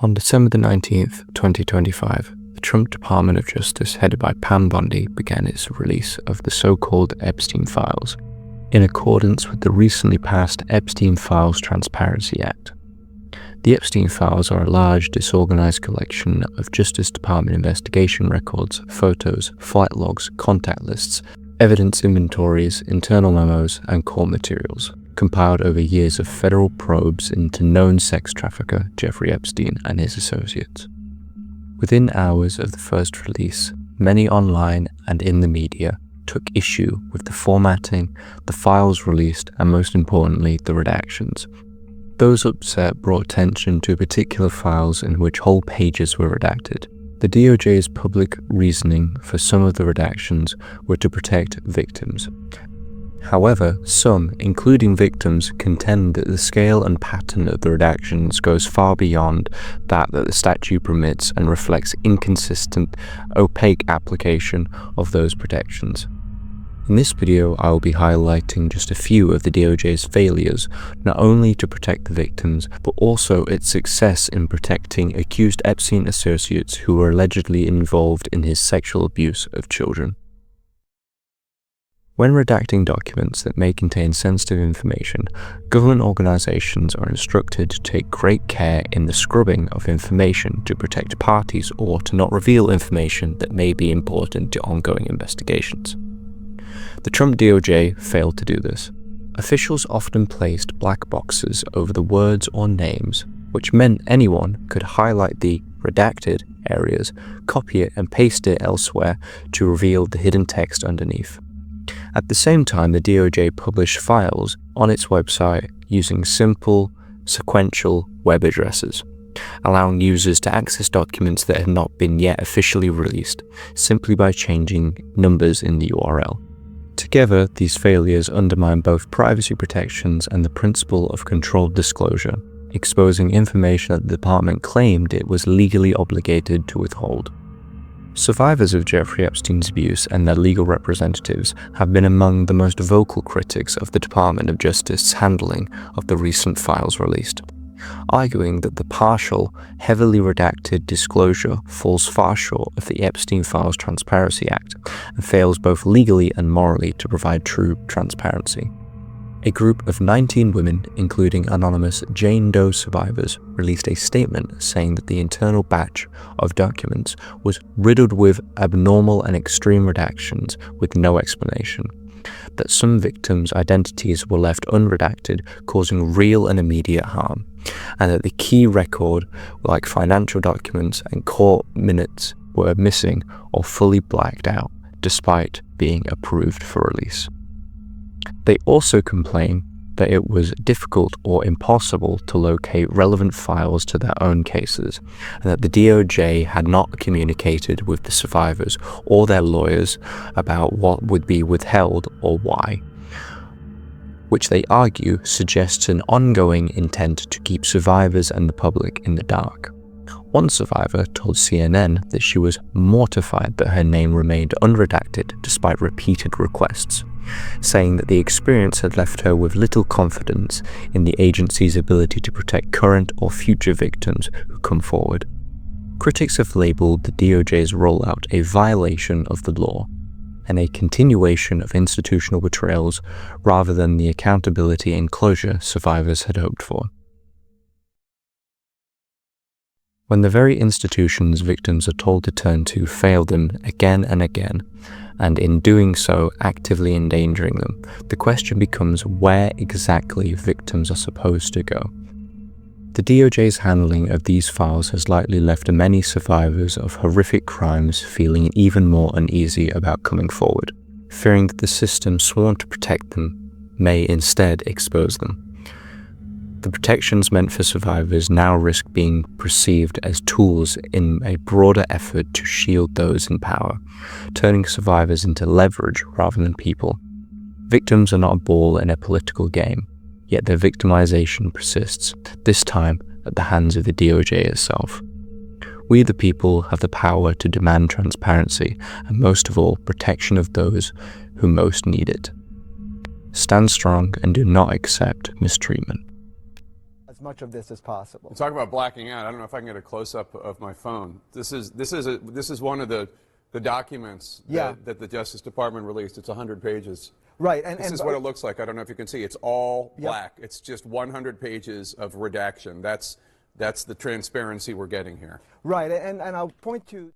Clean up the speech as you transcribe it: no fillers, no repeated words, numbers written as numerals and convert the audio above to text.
On December the 19th, 2025, the Trump Department of Justice, headed by Pam Bondi, began its release of the so-called Epstein files, in accordance with the recently passed Epstein Files Transparency Act. The Epstein files are a large, disorganized collection of Justice Department investigation records, photos, flight logs, contact lists, evidence inventories, internal memos, and court materials, compiled over years of federal probes into known sex trafficker Jeffrey Epstein and his associates. Within hours of the first release, many online and in the media took issue with the formatting, the files released, and most importantly, the redactions. Those upset brought attention to particular files in which whole pages were redacted. The DOJ's public reasoning for some of the redactions were to protect victims. However, some, including victims, contend that the scale and pattern of the redactions goes far beyond that the statute permits and reflects inconsistent, opaque application of those protections. In this video, I will be highlighting just a few of the DOJ's failures, not only to protect the victims, but also its success in protecting accused Epstein associates who were allegedly involved in his sexual abuse of children. When redacting documents that may contain sensitive information, government organizations are instructed to take great care in the scrubbing of information to protect parties or to not reveal information that may be important to ongoing investigations. The Trump DOJ failed to do this. Officials often placed black boxes over the words or names, which meant anyone could highlight the redacted areas, copy it and paste it elsewhere to reveal the hidden text underneath. At the same time, the DOJ published files on its website using simple, sequential web addresses, allowing users to access documents that had not been yet officially released, simply by changing numbers in the URL. Together, these failures undermine both privacy protections and the principle of controlled disclosure, exposing information that the department claimed it was legally obligated to withhold. Survivors of Jeffrey Epstein's abuse and their legal representatives have been among the most vocal critics of the Department of Justice's handling of the recent files released, arguing that the partial, heavily redacted disclosure falls far short of the Epstein Files Transparency Act and fails both legally and morally to provide true transparency. A group of 19 women, including anonymous Jane Doe survivors, released a statement saying that the internal batch of documents was riddled with abnormal and extreme redactions with no explanation, that some victims' identities were left unredacted, causing real and immediate harm, and that the key record, like financial documents and court minutes, were missing or fully blacked out, despite being approved for release. They also complain that it was difficult or impossible to locate relevant files to their own cases, and that the DOJ had not communicated with the survivors or their lawyers about what would be withheld or why, which they argue suggests an ongoing intent to keep survivors and the public in the dark. One survivor told CNN that she was mortified that her name remained unredacted despite repeated requests, saying that the experience had left her with little confidence in the agency's ability to protect current or future victims who come forward. Critics have labeled the DOJ's rollout a violation of the law and a continuation of institutional betrayals rather than the accountability and closure survivors had hoped for. When the very institutions victims are told to turn to fail them again and again, and in doing so actively endangering them, the question becomes where exactly victims are supposed to go. The DOJ's handling of these files has likely left many survivors of horrific crimes feeling even more uneasy about coming forward, fearing that the system sworn to protect them may instead expose them. The protections meant for survivors now risk being perceived as tools in a broader effort to shield those in power, turning survivors into leverage rather than people. Victims are not a ball in a political game, yet their victimization persists, this time at the hands of the DOJ itself. We the people have the power to demand transparency and most of all protection of those who most need it. Stand strong and do not accept mistreatment. much of this as possible. Talk about blacking out. I don't know if I can get a close-up of my phone. This is one of the documents that the Justice Department released. It's 100 pages. Right. This is what it looks like. I don't know if you can see. It's all black. It's just 100 pages of redaction. That's the transparency we're getting here. Right. And I'll point to